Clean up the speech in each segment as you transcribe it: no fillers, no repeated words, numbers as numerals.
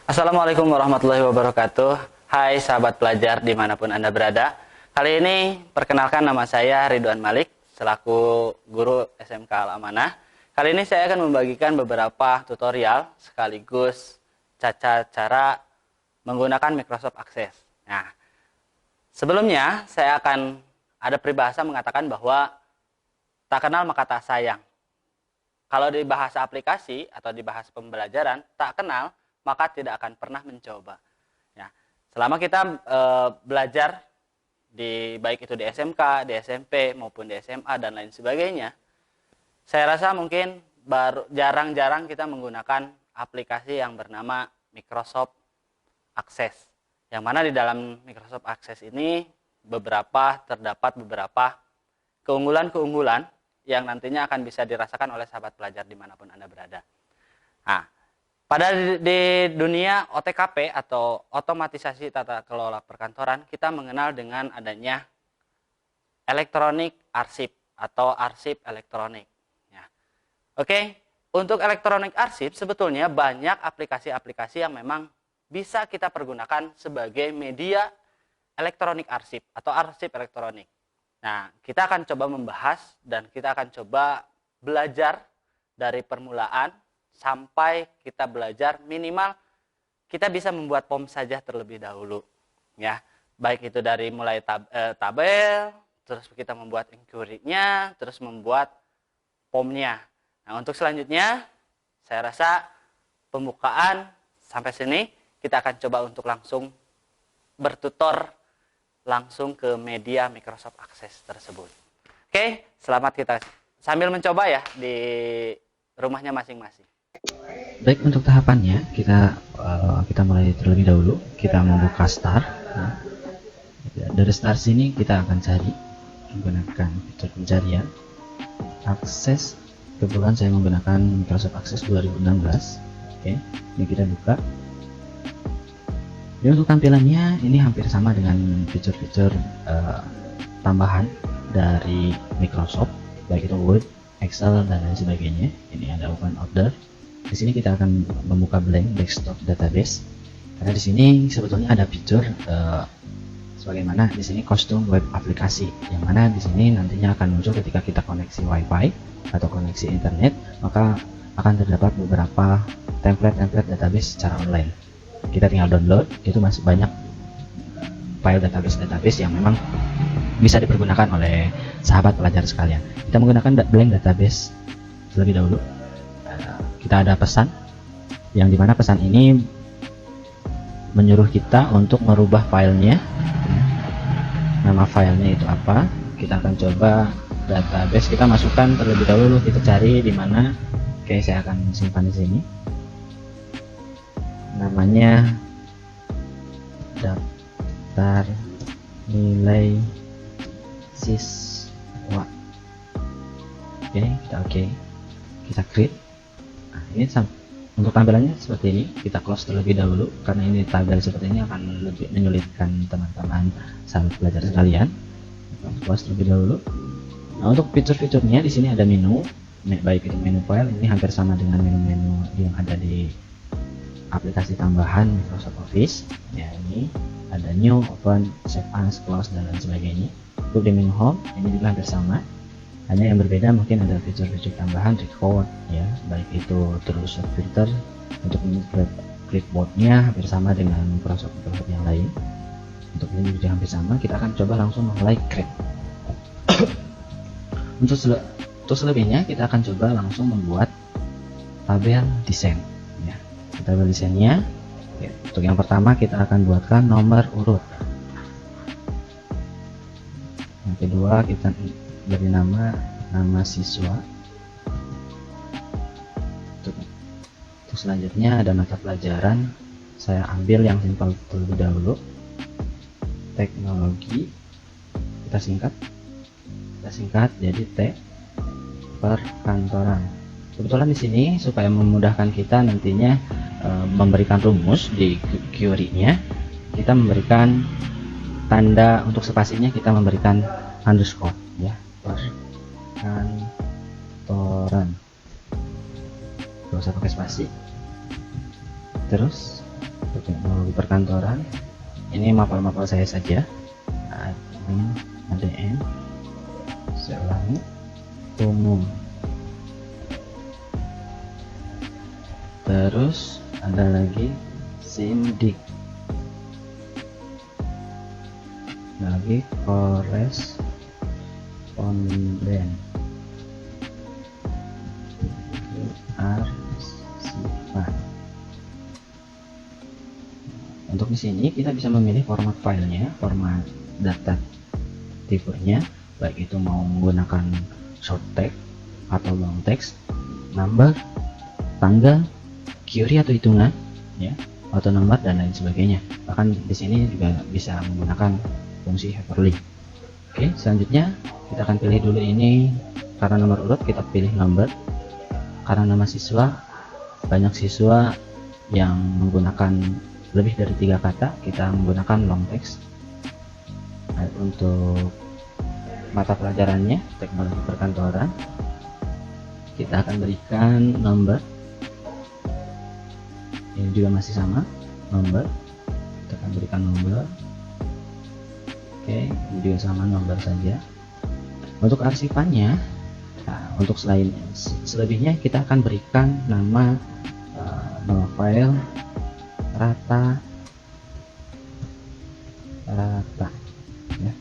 Assalamualaikum warahmatullahi wabarakatuh. Hai sahabat pelajar dimanapun Anda berada. Kali ini perkenalkan nama saya Ridwan Malik selaku guru SMK Al Amanah. Kali ini saya akan membagikan beberapa tutorial sekaligus cara menggunakan Microsoft Access. Nah, sebelumnya saya akan ada peribahasa mengatakan bahwa tak kenal maka tak sayang. Kalau di bahasa aplikasi atau di bahasa pembelajaran, tak kenal maka tidak akan pernah mencoba. Ya, selama kita belajar baik itu di SMK, di SMP maupun di SMA dan lain sebagainya, saya rasa mungkin jarang-jarang kita menggunakan aplikasi yang bernama Microsoft Access. Yang mana di dalam Microsoft Access ini terdapat beberapa keunggulan-keunggulan yang nantinya akan bisa dirasakan oleh sahabat pelajar dimanapun Anda berada. Nah, di dunia OTKP atau otomatisasi tata kelola perkantoran, kita mengenal dengan adanya elektronik arsip atau arsip elektronik. Ya. Oke, untuk elektronik arsip sebetulnya banyak aplikasi-aplikasi yang memang bisa kita pergunakan sebagai media elektronik arsip atau arsip elektronik. Nah, kita akan coba membahas dan kita akan coba belajar dari permulaan sampai kita belajar minimal kita bisa membuat POM saja terlebih dahulu. Ya, baik itu dari mulai tabel, terus kita membuat inquiry-nya, terus membuat POM-nya. Nah, untuk selanjutnya saya rasa pembukaan sampai sini kita akan coba untuk langsung bertutor langsung ke media Microsoft Access tersebut. Oke, selamat kita sambil mencoba ya di rumahnya masing-masing. Baik, untuk tahapannya kita mulai terlebih dahulu. Kita membuka start. Ya. Dari start sini kita akan cari menggunakan fitur pencarian Access. Kebetulan saya menggunakan Microsoft Access 2016. Oke, ini kita buka. Jadi untuk tampilannya ini hampir sama dengan fitur-fitur tambahan dari Microsoft, baik itu Word, Excel dan lain sebagainya. Ini ada Open Order. Di sini kita akan membuka blank desktop database. Karena di sini sebetulnya ada fitur sebagaimana di sini custom web aplikasi, yang mana di sini nantinya akan muncul ketika kita koneksi WiFi atau koneksi internet, maka akan terdapat beberapa template database secara online. Kita tinggal download, itu masih banyak file database yang memang bisa dipergunakan oleh sahabat pelajar sekalian. Kita menggunakan blank database terlebih dahulu. Kita ada pesan, yang dimana pesan ini menyuruh kita untuk merubah filenya. Nama filenya itu apa? Kita akan coba database, kita masukkan terlebih dahulu, kita cari di mana. Oke, saya akan simpan di sini. Namanya daftar nilai siswa. Oke, kita create. Nah, ini untuk tampilannya seperti ini. Kita close terlebih dahulu karena ini tabel seperti ini akan lebih menyulitkan teman-teman sahabat pelajar sekalian. Kita close terlebih dahulu. Nah, untuk fitur-fiturnya di sini ada menu, baik itu menu file, ini hampir sama dengan menu-menu yang ada di aplikasi tambahan Microsoft Office. Ya, ini ada new, open, save as, close dan lain sebagainya. Untuk di menu home ini juga hampir sama, hanya yang berbeda mungkin ada fitur-fitur tambahan record, ya, baik itu terus filter. Untuk clipboardnya hampir sama dengan Microsoft yang lain. Untuk ini juga hampir sama. Kita akan coba langsung memulai create. Untuk selebihnya kita akan coba langsung membuat tabel desain. Tabel desainnya, ya, untuk yang pertama kita akan buatkan nomor urut. Yang kedua kita beri nama siswa. Untuk selanjutnya ada mata pelajaran, saya ambil yang simpel terlebih dahulu, teknologi. Kita singkat jadi T perkantoran. Kebetulan di sini supaya memudahkan kita nantinya memberikan rumus di query-nya, kita memberikan tanda untuk spasinya, kita memberikan underscore, ya, perkantoran. Gak usah pakai spasi. Terus teknologi perkantoran. Ini mapel-mapel saya saja. Admin, ADM, saya ulangi, umum. Terus ada lagi sindik, lagi koresponden, arsipan. Untuk di sini kita bisa memilih format filenya, format data tipenya, baik itu mau menggunakan short text atau long text, number, tanggal, query atau hitungan, ya, auto number dan lain sebagainya. Bahkan di sini juga bisa menggunakan fungsi hyperlink. Oke, selanjutnya kita akan pilih dulu ini karena nomor urut, kita pilih number. Karena nama siswa, banyak siswa yang menggunakan lebih dari 3 kata, kita menggunakan long text. Nah, untuk mata pelajarannya teknologi perkantoran, kita akan berikan number. Ini juga masih sama, number. Kita akan berikan number. Oke, ini juga sama, number saja. Untuk arsipannya, nah, untuk selebihnya kita akan berikan nama file rata ya.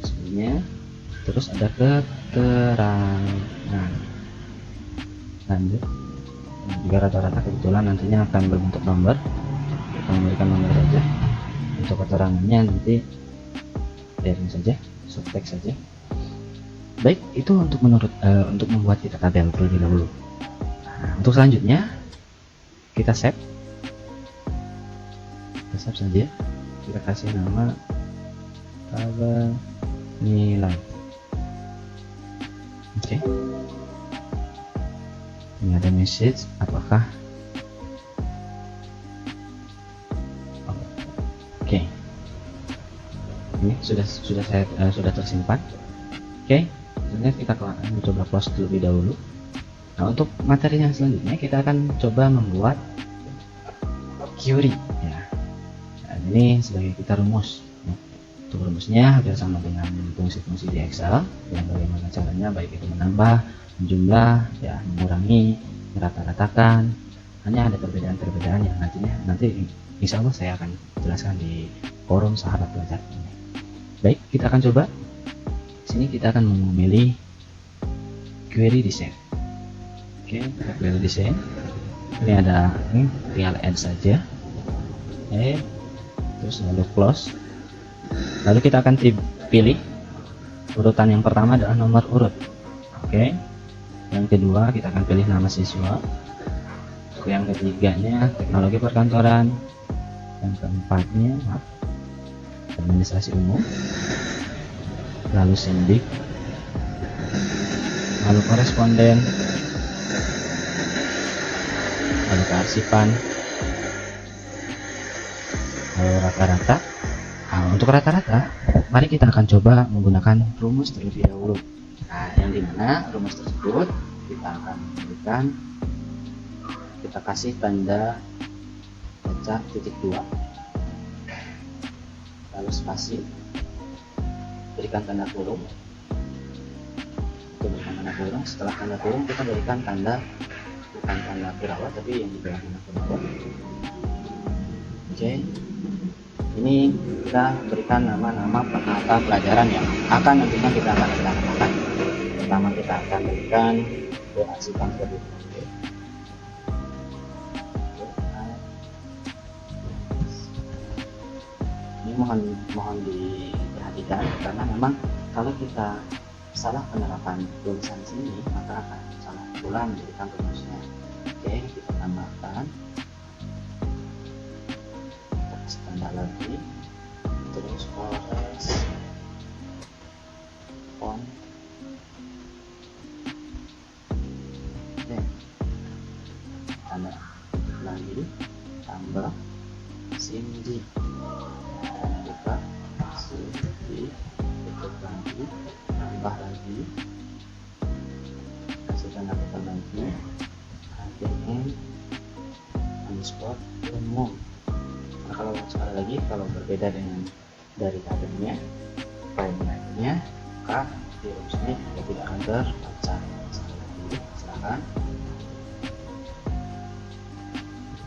Sebenarnya terus ada keterangan lanjut. Juga rata-rata kebetulan nantinya akan berbentuk nomor, kita memberikan nomor saja. Untuk keterangannya nanti biarin saja, subtext saja. Baik, itu untuk untuk membuat kita tabel terlebih dahulu. Nah, untuk selanjutnya kita save saja, kita kasih nama tabel nilai. Oke. Ini ada message, apakah oke. Ini sudah tersimpan. Oke, sebenarnya kita coba close terlebih dahulu. Nah, untuk materi yang selanjutnya kita akan coba membuat query ya. Nah, ini sebagai kita rumus. Untuk rumusnya hampir sama dengan fungsi-fungsi di Excel, yang bagaimana caranya, baik itu menambah, menjumlah, ya, mengurangi, merata-ratakan. Hanya ada perbedaan-perbedaan yang nanti insya Allah saya akan jelaskan di forum sahabat pelajar ini. Baik, kita akan coba. Sini kita akan memilih query design. Oke, kita query design. Ini ada real add saja. Oke, terus lalu close. Lalu kita akan pilih urutan yang pertama adalah nomor urut. Oke, yang kedua kita akan pilih nama siswa. Yang ketiganya teknologi perkantoran. Yang keempatnya administrasi umum. Lalu sindik. Lalu koresponden. Lalu kearsipan. Lalu rata-rata. Nah, untuk rata-rata, mari kita akan coba menggunakan rumus terlebih dahulu. Nah, yang dimana rumus tersebut kita akan berikan, kita kasih tanda baca titik 2, lalu spasi, berikan tanda kurung. Untuk berikan tanda kurung, setelah tanda kurung kita berikan tanda, bukan tanda kurawat tapi yang di bawah tanda kurawat. Oke. Ini kita berikan nama-nama mata pelajaran yang akan nantinya kita akan lakukan. Pertama kita akan berikan arsipan terlebih dahulu. Ini mohon diperhatikan karena memang kalau kita salah penerapan tulisan sini maka akan salah pula menjadikan rumusnya. Oke, kita tambahkan. Tanda lagi, terus kores font. Oke, tanda lagi, tambah sinji, dan buka sinji, tutup lagi, tambah lagi, kasih tanda kutip lagi, ADM underscore umum. Nah, kalau sekali lagi kalau berbeda dengan dari tabelnya, lainnya, maka di rumusnya juga tidak akan terbaca. Sekali lagi, silakan.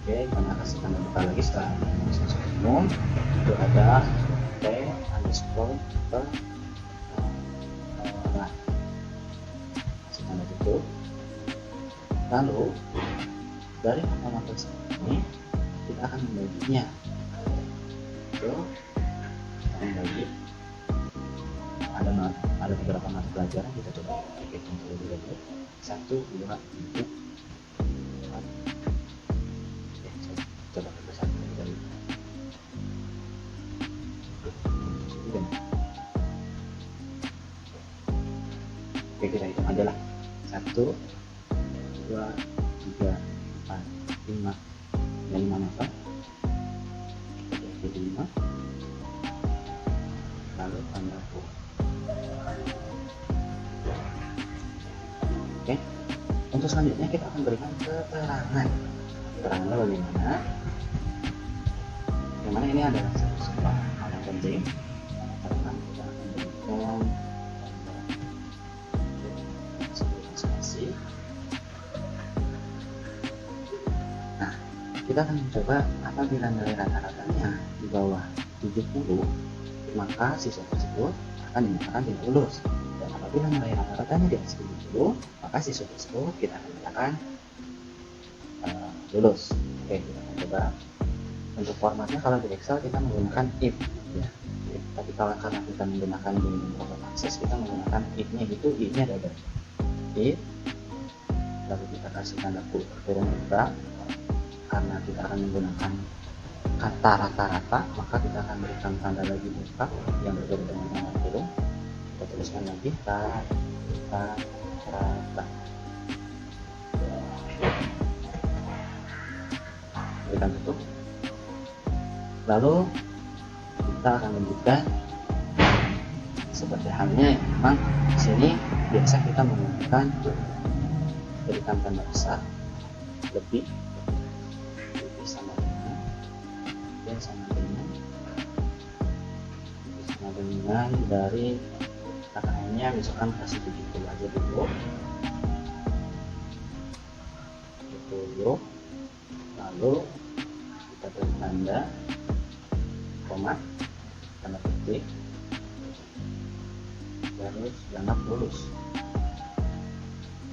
Oke, kami kasih tanda buka lagi setelah rumus umum. Itu ada T underscore ke kasih tanda tutup. Lalu dari mata ini kita akan membaginya. Itu kita membagi ada beberapa mata pelajaran, kita coba hitung terlebih dahulu. 1, 2, 3, 4. Oke, saya coba berbesar terlebih dahulu. Oke, kita hitung aja lah. 1, 2, 3, 4, 5. Ya, 5 mata. Jadi 5. Lalu tanda kurung. Oke, untuk selanjutnya kita akan berikan keterangan. Keterangannya bagaimana? Yang mana ini adalah sebuah hal yang penting. Karena kita akan berikan spesifikasi. Nah, kita akan mencoba apabila nilai rata-ratanya di bawah 70, maka siswa tersebut akan dinyatakan tidak lulus. Dan apabila nilai rata-ratanya di atas 70, maka siswa tersebut kita akan nyatakan lulus. Oke, kita akan coba. Untuk formatnya kalau di Excel kita menggunakan if, ya. Tapi kalau karena kita menggunakan di Microsoft Access, kita menggunakan if-nya itu, if-nya double. If, lalu kita kasih tanda kurung buka. Karena kita akan menggunakan kata rata-rata, maka kita akan berikan tanda lagi buka yang berbeda dengan tanda kurung. Kita tuliskan lagi rata. Berikan tutup. Lalu kita akan lanjutkan seperti halnya memang di sini biasa kita menggunakan berikan tanda besar lebih sama dengan dan sama dengan dari kakaknya, misalkan kasih 70 aja dulu. 70. Lalu kita beri tanda koma, tanda petik, terus genap lulus.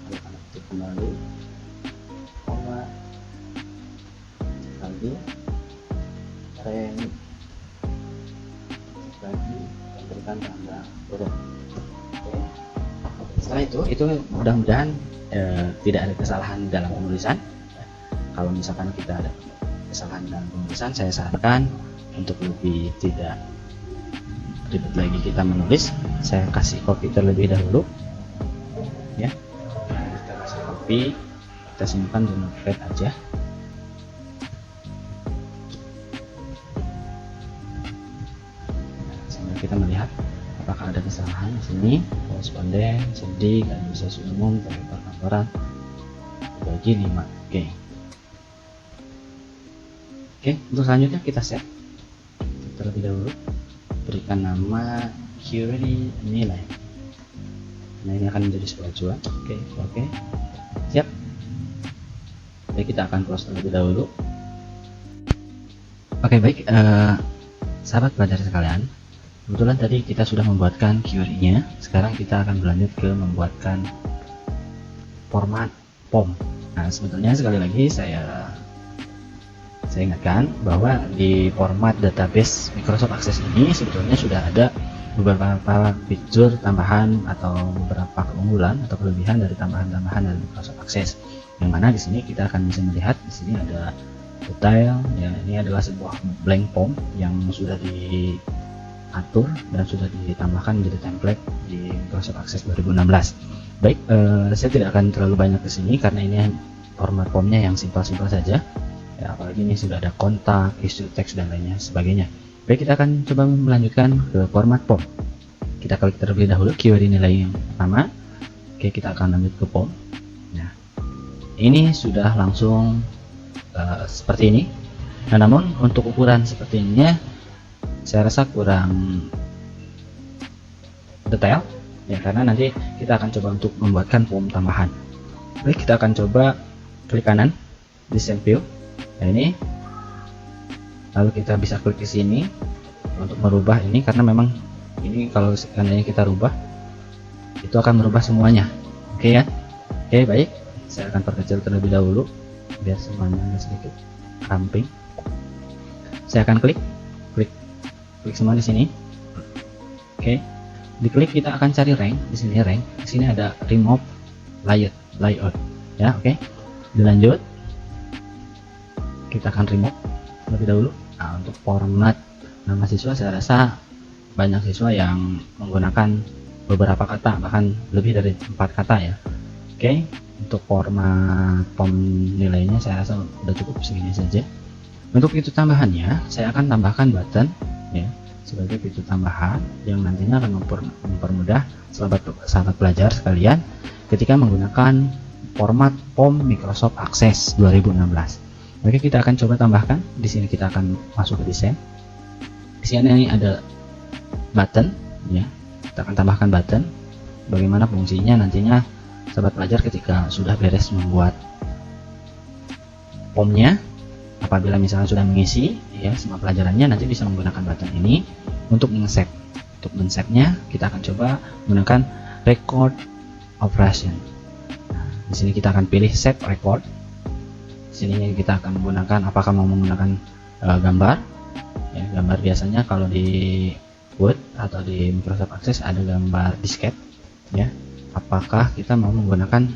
Lalu tanda petik kembali, koma, lagi rem, lagi berikan tanda kurung. Oke. Setelah itu mudah-mudahan tidak ada kesalahan dalam penulisan. Kalau misalkan kita ada kesalahan dalam penulisan, saya sarankan untuk lebih tidak ribet lagi kita menulis, saya kasih copy terlebih dahulu, ya. Kita kasih copy, kita simpan di notepad aja. Sambil kita melihat apakah ada kesalahan di sini. Koresponden, sidik, administrasi umum, perkantoran, bagi 5. Oke, untuk selanjutnya kita set terlebih dahulu, berikan nama query nilai. Nah, ini akan menjadi sebuah acuan. Oke, siap. Jadi kita akan close terlebih dahulu. Oke, baik, sahabat pelajar sekalian, kebetulan tadi kita sudah membuatkan query-nya. Sekarang kita akan berlanjut ke membuatkan format POM. Nah, sebetulnya sekali lagi saya ingatkan bahwa di format database Microsoft Access ini sebetulnya sudah ada beberapa fitur tambahan atau beberapa keunggulan atau kelebihan dari tambahan-tambahan dari Microsoft Access. Yang mana di sini kita akan bisa melihat di sini ada detail, ya, ini adalah sebuah blank form yang sudah diatur dan sudah ditambahkan menjadi template di Microsoft Access 2016. Baik, saya tidak akan terlalu banyak ke sini karena ini format formnya yang simpel-simpel saja. Ya, apalagi ini sudah ada kontak, isu teks dan lainnya sebagainya. Baik, kita akan coba melanjutkan ke format POM. Kita klik terlebih dahulu keyword nilai yang pertama. Oke, kita akan lanjut ke POM. Nah, ini sudah langsung seperti ini. Nah, namun untuk ukuran seperti ini saya rasa kurang detail ya, karena nanti kita akan coba untuk membuatkan POM tambahan. Baik, kita akan coba klik kanan design view. Nah, ini lalu kita bisa klik di sini untuk merubah ini, karena memang ini kalau seandainya kita rubah itu akan merubah semuanya. Oke ya. Oke, baik, saya akan perkecil terlebih dahulu biar semuanya sedikit ramping. Saya akan klik semua di sini. Oke, diklik kita akan cari rank di sini. Rank di sini ada remove layout ya. Oke, dilanjut, kita akan remove terlebih dahulu. Nah, untuk format nama siswa saya rasa banyak siswa yang menggunakan beberapa kata, bahkan lebih dari 4 kata ya. Oke, untuk format POM nilainya saya rasa udah cukup segini saja. Untuk fitur tambahannya saya akan tambahkan button ya, sebagai fitur tambahan yang nantinya akan mempermudah sahabat pelajar sekalian ketika menggunakan format POM Microsoft Access 2016. Oke, kita akan coba tambahkan. Di sini kita akan masuk ke desain. Di sini ada button ya. Kita akan tambahkan button. Bagaimana fungsinya nantinya sahabat pelajar ketika sudah beres membuat POM-nya, apabila misalnya sudah mengisi ya semua pelajarannya, nanti bisa menggunakan button ini untuk men-save. Untuk men-save-nya kita akan coba menggunakan record operation. Nah, di sini kita akan pilih save record. Di sini kita akan menggunakan, apakah mau menggunakan gambar ya. Gambar biasanya kalau di Word atau di Microsoft Access ada gambar disket ya. Apakah kita mau menggunakan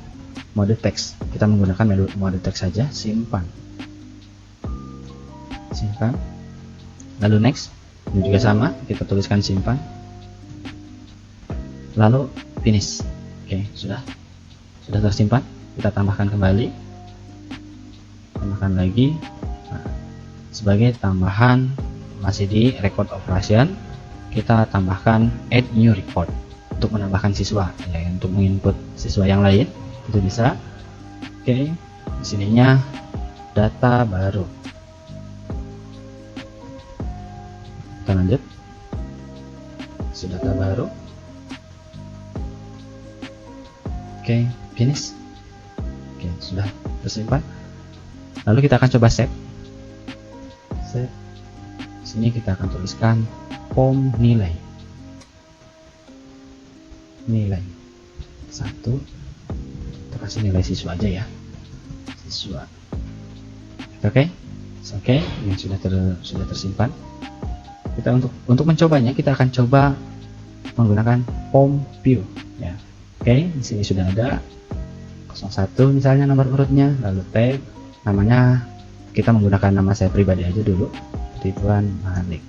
mode teks? Kita menggunakan mode teks saja. Simpan, lalu next. Ini juga sama, kita tuliskan simpan, lalu finish. Oke, sudah tersimpan. Kita tambahkan kembali, tambahkan lagi. Nah, sebagai tambahan masih di record operation, kita tambahkan add new record untuk menambahkan siswa ya, untuk menginput siswa yang lain itu bisa. Oke, di sininya data baru. Kita lanjut, data baru. Oke, finish. Oke, sudah tersimpan. Lalu kita akan coba save. Di sini kita akan tuliskan POM nilai 1. Kita kasih nilai siswa aja ya, siswa. Oke, ini sudah tersimpan. Kita untuk mencobanya kita akan coba menggunakan POM view ya. Oke, di sini sudah ada 01 misalnya nomor urutnya, lalu tag namanya kita menggunakan nama saya pribadi aja dulu, Ridwan Malik.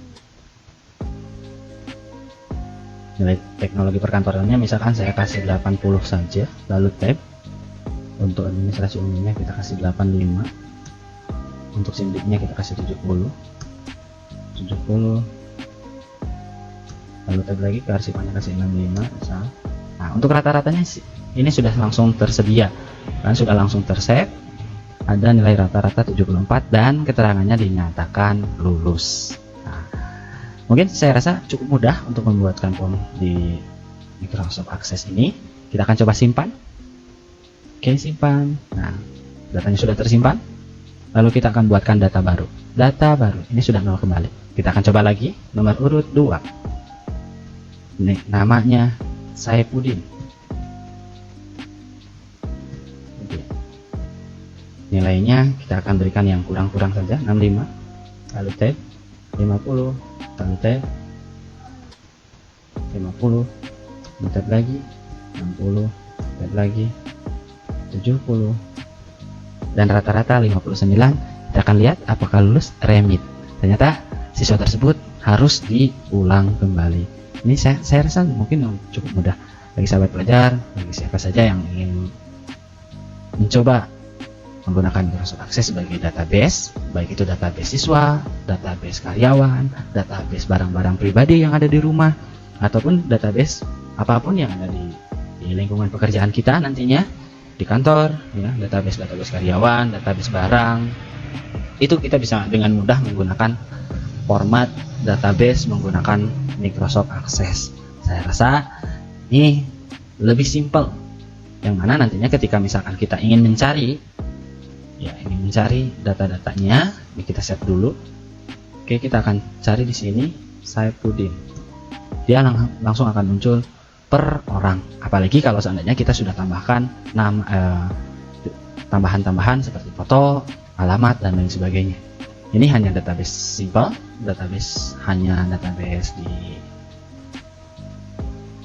Nilai teknologi perkantorannya misalkan saya kasih 80 saja, lalu tab. Untuk administrasi umumnya kita kasih 85, untuk sindiknya kita kasih 70, lalu tab lagi, kearsipannya kasih 65 misal. Nah, untuk rata-ratanya ini sudah langsung tersedia dan sudah langsung tersave. Ada nilai rata-rata 74 dan keterangannya dinyatakan lulus. Nah, mungkin saya rasa cukup mudah untuk membuatkan POM di Microsoft Access ini. Kita akan coba simpan. Oke, simpan. Nah, datanya sudah tersimpan. Lalu kita akan buatkan data baru. Data baru ini sudah 0 kembali. Kita akan coba lagi nomor urut 2. Ini namanya Saifuddin. Nilainya kita akan berikan yang kurang-kurang saja, 65, lalu tab 50, lalu tab 50, lalu tab lagi 60, tab lagi 70, dan rata-rata 59. Kita akan lihat apakah lulus remit. Ternyata siswa tersebut harus diulang kembali. Ini saya rasa mungkin cukup mudah bagi sahabat pelajar, bagi siapa saja yang ingin mencoba menggunakan Microsoft Access sebagai database, baik itu database siswa, database karyawan, database barang-barang pribadi yang ada di rumah, ataupun database apapun yang ada di lingkungan pekerjaan kita nantinya di kantor ya, database karyawan, database barang, Itu kita bisa dengan mudah menggunakan format database menggunakan Microsoft Access. Saya rasa ini lebih simpel, yang mana nantinya ketika misalkan kita ingin mencari data-datanya, ini kita save dulu. Oke, kita akan cari di sini Saifuddin. Dia langsung akan muncul per orang. Apalagi kalau seandainya kita sudah tambahkan tambahan-tambahan seperti foto, alamat, dan lain sebagainya. Ini hanya database simple, hanya database di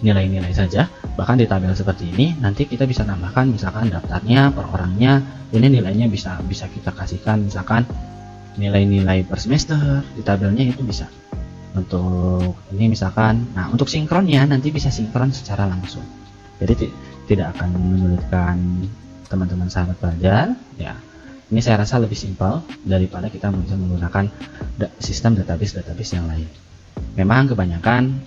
nilai-nilai saja. Bahkan di tabel seperti ini nanti kita bisa tambahkan misalkan daftarnya per orangnya, ini nilainya bisa kita kasihkan misalkan nilai-nilai per semester di tabelnya, itu bisa. Untuk ini misalkan, nah untuk sinkronnya nanti bisa sinkron secara langsung, jadi tidak akan menyulitkan teman-teman sahabat pelajar ya. Ini saya rasa lebih simpel daripada kita bisa menggunakan sistem database yang lain. Memang kebanyakan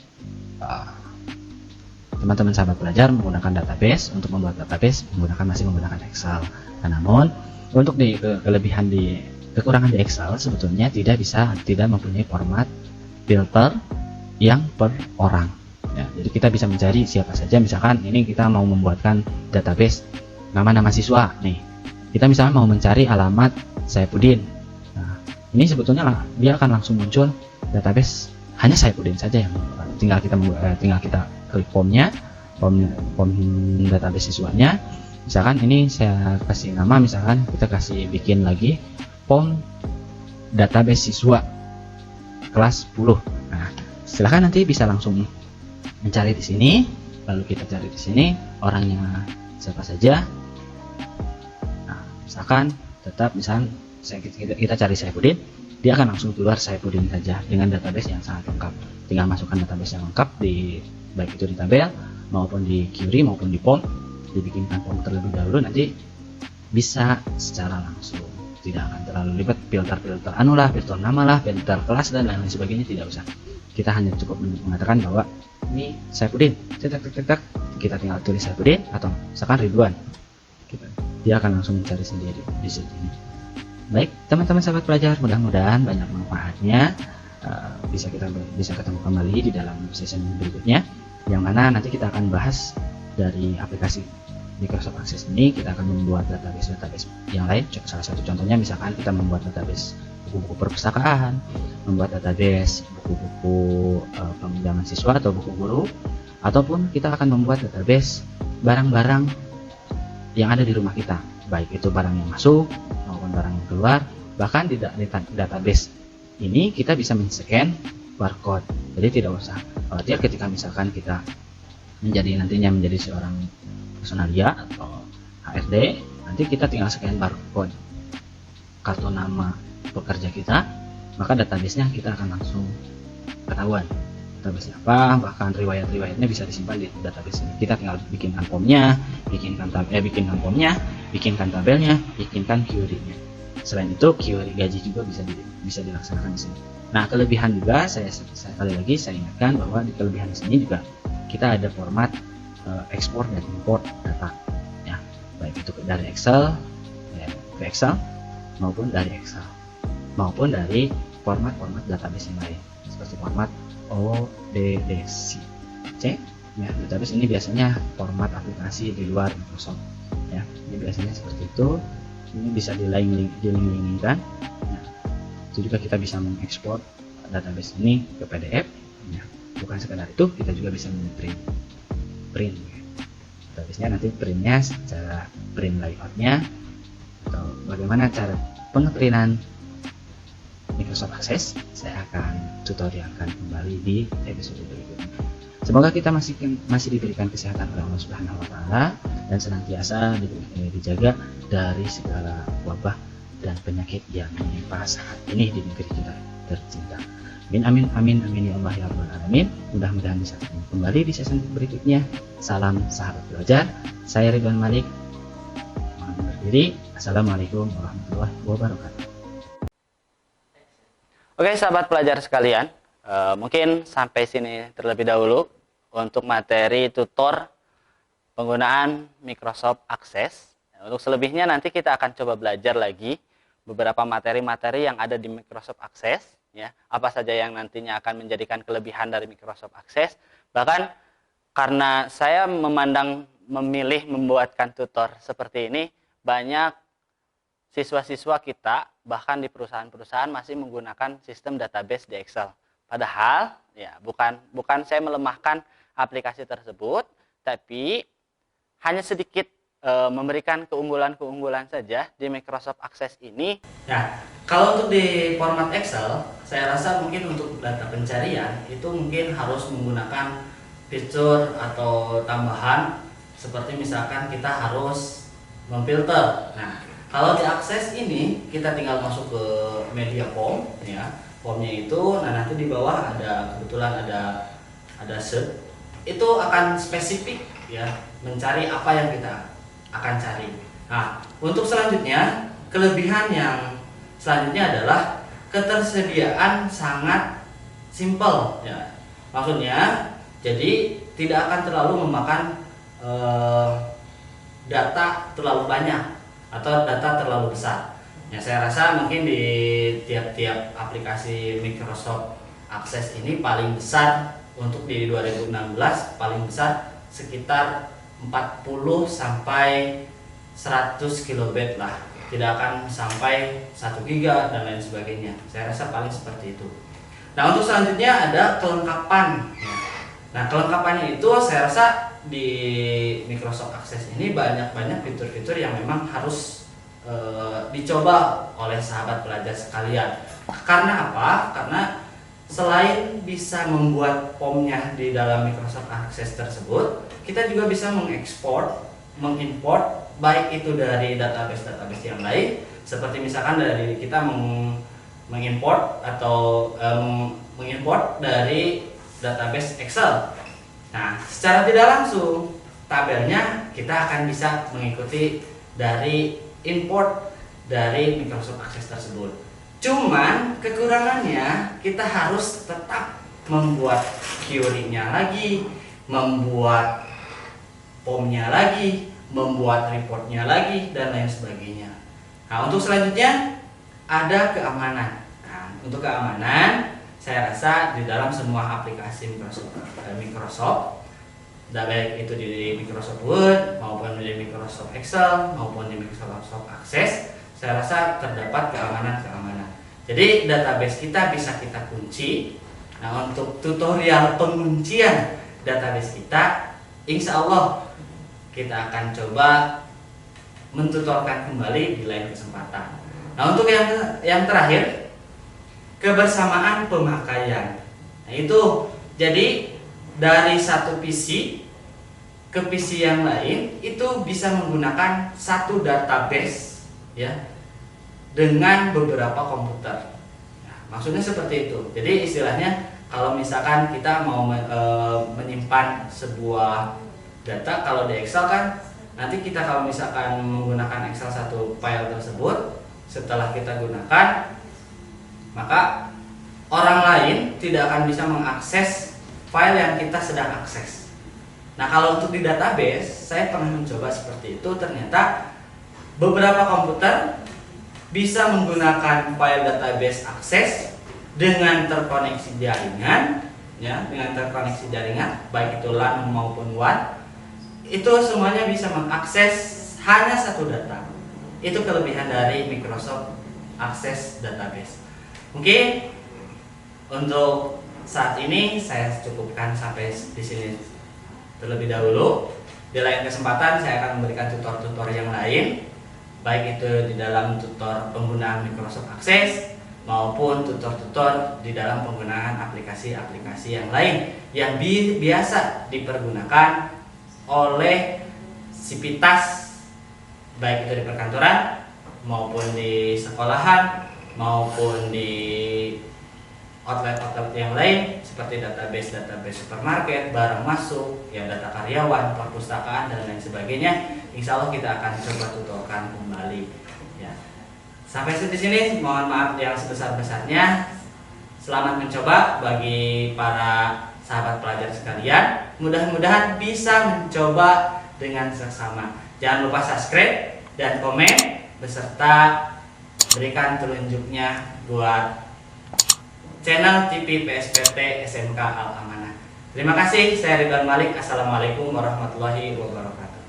teman-teman sahabat pelajar menggunakan database, untuk membuat database masih menggunakan Excel. Namun untuk kekurangan di Excel sebetulnya tidak mempunyai format filter yang per orang ya. Jadi kita bisa mencari siapa saja, misalkan ini kita mau membuatkan database nama-nama siswa nih, kita misalnya mau mencari alamat Saifuddin. Nah, ini sebetulnya dia akan langsung muncul database hanya Saifuddin saja, yang tinggal kita klik form database siswanya. Misalkan ini saya kasih nama, misalkan kita kasih bikin lagi form database siswa kelas 10. Nah, silahkan nanti bisa langsung mencari di sini, lalu kita cari di sini orangnya siapa saja. Nah, misalkan kita cari Saifuddin, dia akan langsung keluar Saifuddin saja dengan database yang sangat lengkap. Tinggal masukkan database yang lengkap baik itu di tabel maupun di query maupun di form, dibikinkan form terlebih dahulu, nanti bisa secara langsung, tidak akan terlalu ribet filter filter nama lah, filter kelas dan lain sebagainya, tidak usah. Kita hanya cukup mengatakan bahwa ini Saifuddin, kita tinggal tulis Saifuddin atau misalkan Ridwan, dia akan langsung mencari sendiri di sini. Baik teman-teman sahabat pelajar, mudah-mudahan banyak manfaatnya. Bisa ketemu kembali di dalam session berikutnya, yang mana nanti kita akan bahas dari aplikasi Microsoft Access ini. Kita akan membuat database yang lain. Salah satu contohnya misalkan kita membuat database buku-buku perpustakaan, membuat database buku-buku peminjaman siswa atau buku guru, ataupun kita akan membuat database barang-barang yang ada di rumah kita, baik itu barang yang masuk maupun barang yang keluar. Bahkan di database ini kita bisa men-scan barcode, jadi tidak usah khawatir ketika misalkan kita nantinya menjadi seorang personalia atau HRD, nanti kita tinggal scan barcode kartu nama pekerja kita, maka database-nya kita akan langsung ketahuan database apa, bahkan riwayat-riwayatnya bisa disimpan di database ini. Kita tinggal bikinkan formnya, bikinkan tabelnya, bikinkan query-nya. Selain itu query gaji juga bisa dilaksanakan di sini. Nah, kelebihan juga sekali lagi saya ingatkan bahwa di kelebihan di sini juga kita ada format ekspor dan import data ya, baik itu dari Excel ke Excel maupun dari Excel maupun dari format database yang lain seperti format ODBC ya. Database ini biasanya format aplikasi di luar Microsoft ya, ini biasanya seperti itu. Ini bisa dilink-linkkan. Nah, itu juga kita bisa mengekspor database ini ke PDF ya. Bukan sekedar itu, kita juga bisa print database-nya, nanti printnya secara print layoutnya atau bagaimana cara pengeprintan Microsoft Access, saya akan tutorialkan kembali di episode berikutnya. Semoga kita masih diberikan kesehatan oleh Allah Subhanahu wa taala dan senantiasa dijaga dari segala wabah dan penyakit yang menimpa saat ini di negeri kita tercinta. Amin ya Allah ya rabbal alamin. Mudah-mudahan bisa ketemu kembali di sesi berikutnya. Salam sahabat belajar. Saya Ridwan Malik. Mohon undur diri. Assalamualaikum warahmatullahi wabarakatuh. Oke sahabat pelajar sekalian, mungkin sampai sini terlebih dahulu untuk materi tutor penggunaan Microsoft Access. Untuk selebihnya nanti kita akan coba belajar lagi beberapa materi-materi yang ada di Microsoft Access, ya, apa saja yang nantinya akan menjadikan kelebihan dari Microsoft Access. Bahkan karena saya memilih membuatkan tutor seperti ini, banyak siswa-siswa kita bahkan di perusahaan-perusahaan masih menggunakan sistem database di Excel. Padahal ya bukan saya melemahkan aplikasi tersebut, tapi hanya sedikit memberikan keunggulan-keunggulan saja di Microsoft Access ini. Nah, kalau untuk di format Excel, saya rasa mungkin untuk data pencarian itu mungkin harus menggunakan fitur atau tambahan seperti misalkan kita harus memfilter. Nah, kalau di Access ini kita tinggal masuk ke media form, ya. Formnya itu, nah nanti di bawah kebetulan ada search, itu akan spesifik, ya, mencari apa yang kita akan cari. Nah, untuk selanjutnya, kelebihan yang selanjutnya adalah ketersediaan sangat simple, ya. Maksudnya, jadi tidak akan terlalu memakan data terlalu banyak atau data terlalu besar. Ya, saya rasa mungkin di tiap-tiap aplikasi Microsoft Access ini paling besar untuk di 2016 paling besar sekitar 40 sampai 100 kilobit lah, tidak akan sampai 1 giga dan lain sebagainya. Saya rasa paling seperti itu. Nah, untuk selanjutnya ada kelengkapan. Nah, kelengkapannya itu saya rasa di Microsoft Access ini banyak fitur-fitur yang memang harus dicoba oleh sahabat pelajar sekalian. Karena apa? Karena selain bisa membuat formnya di dalam Microsoft Access tersebut, kita juga bisa mengekspor, mengimport, baik itu dari database yang lain, seperti misalkan dari kita mengimport atau mengimport dari database Excel. Nah, secara tidak langsung tabelnya kita akan bisa mengikuti dari import dari Microsoft Access tersebut. Cuman kekurangannya kita harus tetap membuat query-nya lagi, membuat formnya lagi, membuat reportnya lagi, dan lain sebagainya. Nah, untuk selanjutnya ada keamanan. Nah, untuk keamanan saya rasa di dalam semua aplikasi Microsoft, baik itu di Microsoft Word maupun di Microsoft Excel maupun di Microsoft Access, saya rasa terdapat keamanan. Jadi database kita bisa kita kunci. Nah, untuk tutorial penguncian database kita, insya Allah kita akan coba mentutorkan kembali di lain kesempatan. Nah, untuk yang terakhir, kebersamaan pemakaian. Nah, itu jadi dari satu PC ke PC yang lain itu bisa menggunakan satu database, ya, dengan beberapa komputer. Nah, maksudnya seperti itu. Jadi istilahnya kalau misalkan kita mau menyimpan sebuah data, kalau di Excel kan nanti kita kalau misalkan menggunakan Excel satu file tersebut, setelah kita gunakan, maka orang lain tidak akan bisa mengakses file yang kita sedang akses. Nah, kalau untuk di database, saya pernah mencoba seperti itu. Ternyata beberapa komputer bisa menggunakan file database akses dengan terkoneksi jaringan, ya, dengan terkoneksi jaringan, baik itu LAN maupun WAN. Itu semuanya bisa mengakses hanya satu data. Itu kelebihan dari Microsoft Access Database. Mungkin untuk saat ini saya cukupkan sampai di sini terlebih dahulu. Di lain kesempatan saya akan memberikan tutor-tutor yang lain, baik itu di dalam tutor penggunaan Microsoft Access maupun tutor-tutor di dalam penggunaan aplikasi-aplikasi yang lain yang biasa dipergunakan oleh sivitas, baik itu di perkantoran maupun di sekolahan maupun di outlet-outlet yang lain seperti database supermarket, barang masuk, ya, data karyawan, perpustakaan dan lain sebagainya. Insya Allah kita akan coba tutorkan kembali. Ya. Sampai di sini, mohon maaf yang sebesar-besarnya. Selamat mencoba bagi para sahabat pelajar sekalian. Mudah-mudahan bisa mencoba dengan seksama. Jangan lupa subscribe dan komen beserta berikan telunjuknya buat channel TV PSPT SMK Al Amanah. Terima kasih, saya Ridwan Malik. Assalamualaikum warahmatullahi wabarakatuh.